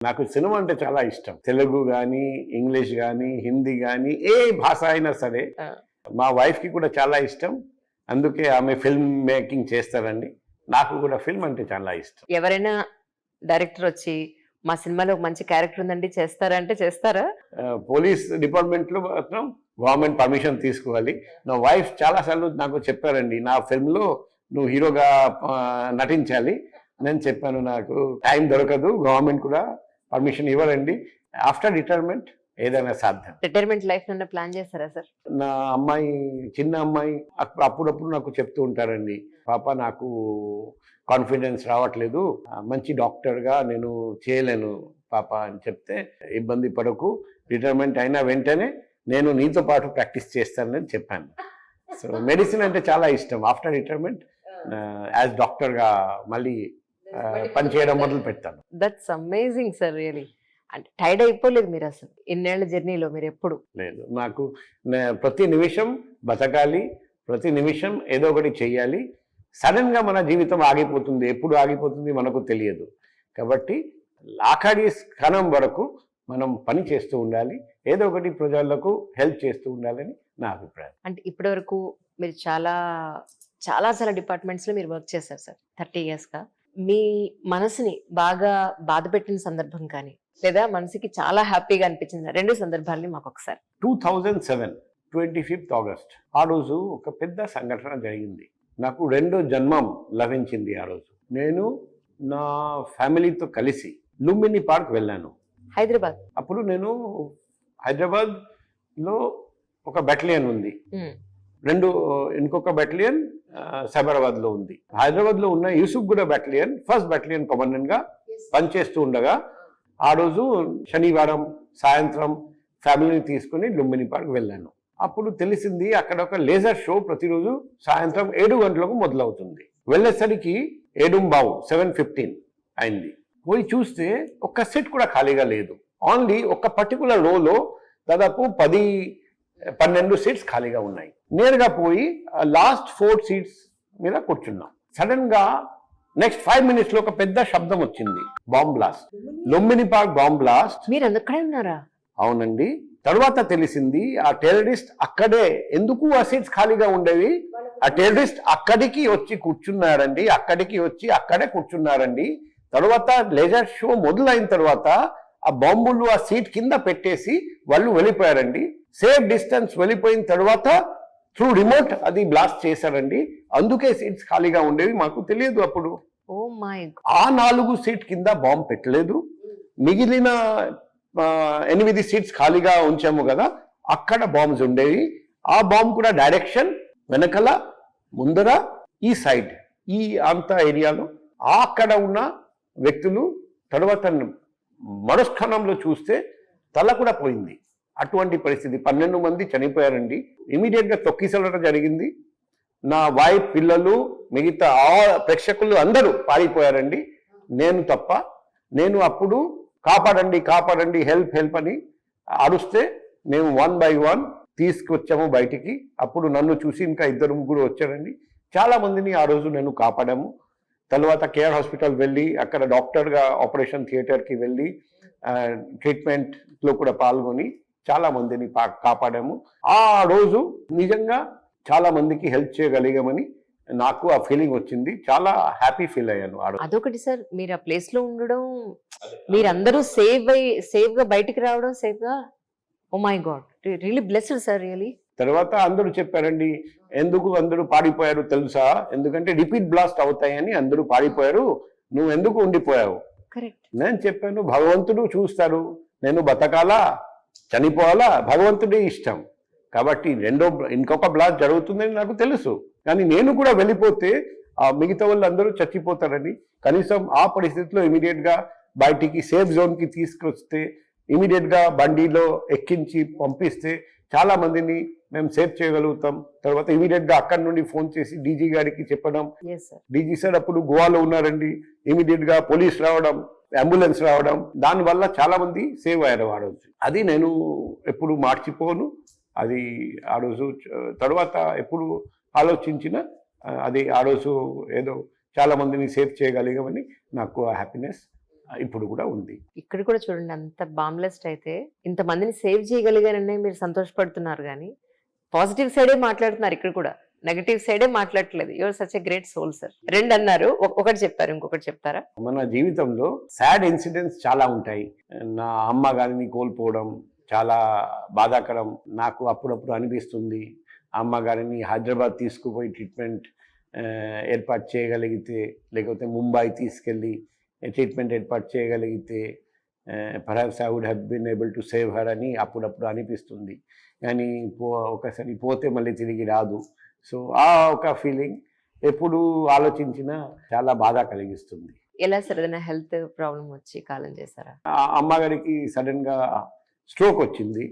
నాకు సినిమా అంటే చాలా ఇష్టం. తెలుగు గానీ, ఇంగ్లీష్ గానీ, హిందీ గానీ ఏ భాష అయినా సరే. మా వైఫ్‌కి కూడా చాలా ఇష్టం. అందుకే ఆమె ఫిల్మ్ మేకింగ్ చేస్తారండి. నాకు కూడా ఫిల్మ్ అంటే చాలా ఇష్టం. ఎవరైనా డైరెక్టర్ వచ్చి మా సినిమాలో ఒక మంచి క్యారెక్టర్ ఉందండి చేస్తారా అంటే చేస్తారా? పోలీస్ డిపార్ట్మెంట్‌లో మాత్రం గవర్నమెంట్ పర్మిషన్ తీసుకోవాలి. నా వైఫ్ చాలా సార్లు నాకు చెప్పారండి, నా ఫిల్మ్‌లో నువ్వు హీరోగా నటించాలి. నేను చెప్పాను, నాకు టైం దొరకదు, గవర్నమెంట్ కూడా పర్మిషన్ ఇవ్వరండి. ఆఫ్టర్ రిటైర్మెంట్ ఏదైనా సాధ్యం. రిటైర్మెంట్ లైఫ్ ఏమైనా ప్లాన్ చేస్తారా సార్? నా అమ్మాయి, చిన్న అమ్మాయి అప్పుడప్పుడు నాకు చెప్తూ ఉంటారండి, పాప నాకు కాన్ఫిడెన్స్ రావట్లేదు, మంచి డాక్టర్గా నేను చేయలేను పాప అని చెప్తే, ఇబ్బంది పడకు, రిటైర్మెంట్ అయిన వెంటనే నేను నీతో పాటు ప్రాక్టీస్ చేస్తానని చెప్పాను. సో మెడిసిన్ అంటే చాలా ఇష్టం. ఆఫ్టర్ రిటైర్మెంట్ యాజ్ డాక్టర్గా మళ్ళీ పనిచేయడం మొదలు పెడతాను. That's amazing sir, really. అంటే టైర్డ్ అయిపోలేదు మీరు అసలు ఇన్నేళ్ల జర్నీలో? మీరు ఎప్పుడు లేదు, నాకు ప్రతి నిమిషం బతకాలి, ప్రతి నిమిషం ఏదో ఒకటి చెయ్యాలి. సడన్గా మన జీవితం ఆగిపోతుంది, ఎప్పుడు ఆగిపోతుంది మనకు తెలియదు. కాబట్టి ఆఖరి క్షణం వరకు మనం పని చేస్తూ ఉండాలి, ఏదో ఒకటి ప్రజలకు హెల్ప్ చేస్తూ ఉండాలని నా అభిప్రాయం. అంటే ఇప్పటి వరకు మీరు చాలా చాలా చాలా డిపార్ట్మెంట్స్లో మీరు వర్క్ చేశారు సార్ 30 yearsగా. మీ మనసుని బాగా బాధ పెట్టిన సందర్భం కానీ, లేదా మనసుకి చాలా హ్యాపీగా అనిపించింది, రెండు సందర్భాలని మాకు ఒకసారి. 2007 25th August ఆ రోజు ఒక పెద్ద సంఘటన జరిగింది. నాకు రెండో జన్మం లభించింది. ఆ రోజు నేను నా ఫ్యామిలీతో కలిసి లుంబిని పార్క్ వెళ్ళాను, హైదరాబాద్. అప్పుడు నేను హైదరాబాద్లో ఒక బెటలియన్ ఉంది, ఇంకొక బెటలియన్ సైబరాబాద్లో ఉంది. హైదరాబాద్లో ఉన్న యూసుఫ్గూడ బెటలియన్ ఫస్ట్ బెటలియన్ కమాండెంట్గా పనిచేస్తూ ఉండగా ఆ రోజు శనివారం సాయంత్రం ఫ్యామిలీని తీసుకుని లుంబిని పార్క్ వెళ్ళాను. అప్పుడు తెలిసింది అక్కడ ఒక లేజర్ షో ప్రతిరోజు సాయంత్రం 7 గంటలకు మొదలవుతుంది. వెళ్ళేసరికి 7:15 అయింది. పోయి చూస్తే ఒక్క సీట్ కూడా ఖాళీగా లేదు. ఓన్లీ ఒక పర్టికులర్ రోలో దాదాపు 10-12 సీట్స్ ఖాళీగా ఉన్నాయి. నేరుగా పోయి లాస్ట్ 4 సీట్స్ మీద కూర్చున్నాం. సడన్ గా నెక్స్ట్ 5 minutes లో ఒక పెద్ద శబ్దం వచ్చింది, bomb blast, Lumbini park bomb blast. మీరు అక్కడే ఉన్నారా? అవునండి. తర్వాత తెలిసింది ఆ టెర్రరిస్ట్ అక్కడే, ఎందుకు ఆ సీట్స్ ఖాళీగా ఉండేవి, ఆ టెర్రరిస్ట్ అక్కడికి వచ్చి కూర్చున్నారండి, అక్కడే కూర్చున్నారండి. తర్వాత లేజర్ షో మొదలైన తర్వాత ఆ బాంబులు ఆ సీట్ కింద పెట్టేసి వాళ్ళు వెళ్ళిపోయారండి. సేఫ్ డిస్టెన్స్ వెళ్ళిపోయిన తర్వాత త్రూ రిమోట్ అది బ్లాస్ట్ చేశారండి. అందుకే సీట్స్ ఖాళీగా ఉండేవి, మాకు తెలియదు అప్పుడు. Oh my god. ఆ 4 సీట్ కింద బాంబు పెట్టలేదు, మిగిలిన 8 సీట్స్ ఖాళీగా ఉంచాము కదా, అక్కడ బాంబ్స్ ఉండేవి. ఆ బాంబు కూడా డైరెక్షన్ వెనకల, ముందర, ఈ సైడ్, ఈ అంత ఏరియాలో అక్కడ ఉన్న వ్యక్తులు తర్వాత మరుక్షణంలో చూస్తే తల కూడా పోయింది. అటువంటి పరిస్థితి, 12 మంది చనిపోయారండి. ఇమీడియట్గా తొక్కిసలట జరిగింది. నా వైఫ్, పిల్లలు, మిగతా ప్రేక్షకులు అందరూ పారిపోయారండి, నేను తప్ప. నేను అప్పుడు కాపాడండి, హెల్ప్ అని అరుస్తే మేము 1 by 1 తీసుకొచ్చాము బయటికి. అప్పుడు నన్ను చూసి ఇంకా 2-3 వచ్చారండి. చాలా మందిని ఆ రోజు నేను కాపాడాము. తర్వాత కేర్ హాస్పిటల్ వెళ్ళి అక్కడ డాక్టర్గా ఆపరేషన్ థియేటర్కి వెళ్ళి ట్రీట్మెంట్లో కూడా పాల్గొని చాలా మందిని కాపాడాము. ఆ రోజు నిజంగా చాలా మందికి హెల్ప్ చేయగలిగామని నాకు ఆ ఫీలింగ్ వచ్చింది. చాలా హ్యాపీ ఫీల్ అయ్యాను ఆ రోజు. అదొకటి సార్, మీరు ఆ ప్లేస్ లో ఉండడం, మీరందరూ సేఫ్ గా బయటికి రావడం, సేఫ్ గా. Oh my god, really blessed sir, really. తర్వాత అందరూ చెప్పారండి, ఎందుకు అందరూ పారిపోయారు తెలుసా, ఎందుకంటే రిపీట్ బ్లాస్ట్ అవుతాయని అందరూ పారిపోయారు, నువ్వు ఎందుకు ఉండిపోయావు. కరెక్ట్. నేను చెప్పాను, భగవంతుడు చూస్తారు, నేను బతకాలా చనిపోవాలా భగవంతుడి ఇష్టం. కాబట్టి ఇంకొక బ్లాస్ట్ జరుగుతుందని నాకు తెలుసు, కానీ నేను కూడా వెళ్ళిపోతే ఆ మిగతా వాళ్ళు అందరూ చచ్చిపోతారని, కనీసం ఆ పరిస్థితిలో ఇమీడియట్గా బయటికి సేఫ్ జోన్కి తీసుకొస్తే, ఇమీడియట్గా బండిలో ఎక్కించి పంపిస్తే చాలా మందిని మేము సేవ్ చేయగలుగుతాం. తర్వాత ఇమీడియట్గా అక్కడి నుండి ఫోన్ చేసి డీజీ గారికి చెప్పడం, డీజీ సార్ అప్పుడు గోవాలో ఉన్నారండి, ఇమీడియట్గా పోలీస్ రావడం, అంబులెన్స్ రావడం, దానివల్ల చాలా మంది సేవ్ అయ్యారు ఆ రోజు. అది నేను ఎప్పుడు మర్చిపోను. అది ఆ రోజు తర్వాత ఎప్పుడు ఆలోచించిన అది ఆ రోజు ఏదో చాలా మందిని సేవ్ చేయగలిగామని నాకు ఆ హ్యాపీనెస్ ఇప్పుడు కూడా ఉంది. ఇక్కడ కూడా చూడండి, అంత బాంబ్లెస్ట్ అయితే ఇంతమందిని సేవ్ చేయగలిగానని మీరు సంతోషపడుతున్నారు కానీ పాజిటివ్ సైడే మాట్లాడుతున్నారు. ఇక్కడ కూడా నెగటివ్ సైడే మాట్లాడట్లేదు. Your such a great soul sir. రెండు అన్నారు, ఒకటి చెప్పారు, ఇంకొకటి చెప్తారా? మన జీవితంలో సాడ్ ఇన్సిడెంట్స్ చాలా ఉంటాయి. నా అమ్మ గారిని కోల్పోవడం చాలా బాధాకరం. నాకు అప్పుడప్పుడు అనిపిస్తుంది, అమ్మ గారిని హైదరాబాద్ తీసుకుపోయి ట్రీట్మెంట్ ఏర్పాటు చేయగలిగితే, లేకపోతే ముంబై తీసుకెళ్ళి ట్రీట్మెంట్ ఏర్పాటు చేయగలిగితే perhaps I would have been able to save her అని అప్పుడప్పుడు అనిపిస్తుంది. కానీ ఒకసారి పోతే మళ్ళీ తిరిగి రాదు. సో ఆ ఒక ఫీలింగ్ ఎప్పుడు ఆలోచించినా చాలా బాధ కలిగిస్తుంది. ఎలా సార్, ఏదైనా హెల్త్ ప్రాబ్లం వచ్చి కాలం చేశారా? ఆ అమ్మగారికి సడన్గా స్ట్రోక్ వచ్చింది,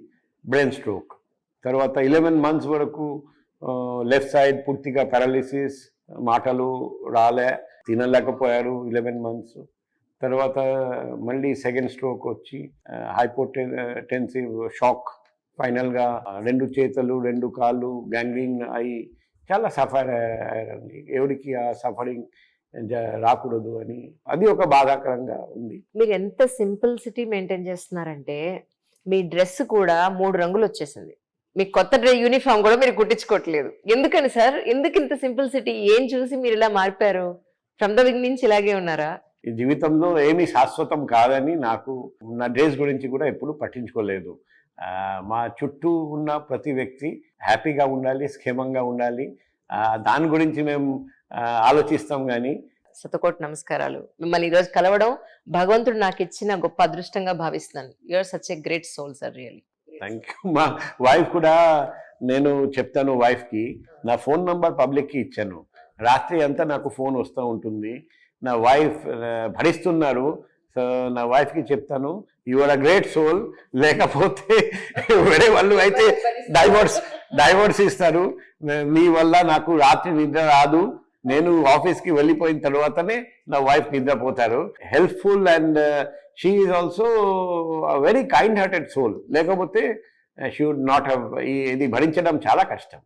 బ్రెయిన్ స్ట్రోక్. తర్వాత 11 months వరకు లెఫ్ట్ సైడ్ పూర్తిగా పారాలిసిస్, మాటలు రాలే, తినలేకపోయారు 11 months. తర్వాత మళ్ళీ సెకండ్ స్ట్రోక్ వచ్చి హైపోటెన్సివ్ షాక్. ఫైనల్గా 2 చేతులు 2 కాళ్ళు గ్యాంగ్రీన్ అయి చాలా సఫర్ అయ్యారండి. ఎవరికి ఆ సఫరింగ్ రాకూడదు అని అది ఒక బాధాకరంగా ఉంది. మీరు ఎంత సింపుల్సిటీ మెయింటైన్ చేస్తున్నారంటే మీ డ్రెస్ కూడా 3 రంగులు వచ్చేసింది. మీ కొత్త యూనిఫామ్ కూడా మీరు కుట్టించుకోవట్లేదు. ఎందుకని సార్? ఎందుకు ఇంత సింపుల్సిటీ? ఏం చూసి మీరు ఇలా మారిపోయారు? ఫ్రమ్ ద బిగినింగ్ నుంచి ఇలాగే ఉన్నారా? ఈ జీవితంలో ఏమీ శాశ్వతం కాదని నాకు నా డ్రెస్ గురించి కూడా ఎప్పుడు పట్టించుకోలేదు. మా చుట్టూ ఉన్న ప్రతి వ్యక్తి హ్యాపీగా ఉండాలి, క్షేమంగా ఉండాలి, దాని గురించి మేము ఆలోచిస్తాం. కానీ శతకోటి నమస్కారాలు. మిమ్మల్ని ఈరోజు కలవడం భగవంతుడు నాకు ఇచ్చిన గొప్ప అదృష్టంగా భావిస్తున్నాను. You're such a great soul sir, really. Thank you. మా వైఫ్ కూడా, నేను చెప్తాను వైఫ్కి, నా ఫోన్ నంబర్ పబ్లిక్కి ఇచ్చాను. రాత్రి అంతా నాకు ఫోన్ వస్తూ ఉంటుంది. నా వైఫ్ భరిస్తున్నారు. సో నా వైఫ్కి చెప్తాను, you are a great soul, లేకపోతే వేరే వాళ్ళు అయితే డైవోర్స్ ఇస్తారు. మీ వల్ల నాకు రాత్రి నిద్ర రాదు, నేను ఆఫీస్కి వెళ్ళిపోయిన తర్వాతనే నా వైఫ్ నిద్రపోతారు. Helpful and she is also very kind hearted soul. లేకపోతే షీ వుడ్ నాట్ హ్యావ్. ఇది భరించడం చాలా కష్టం.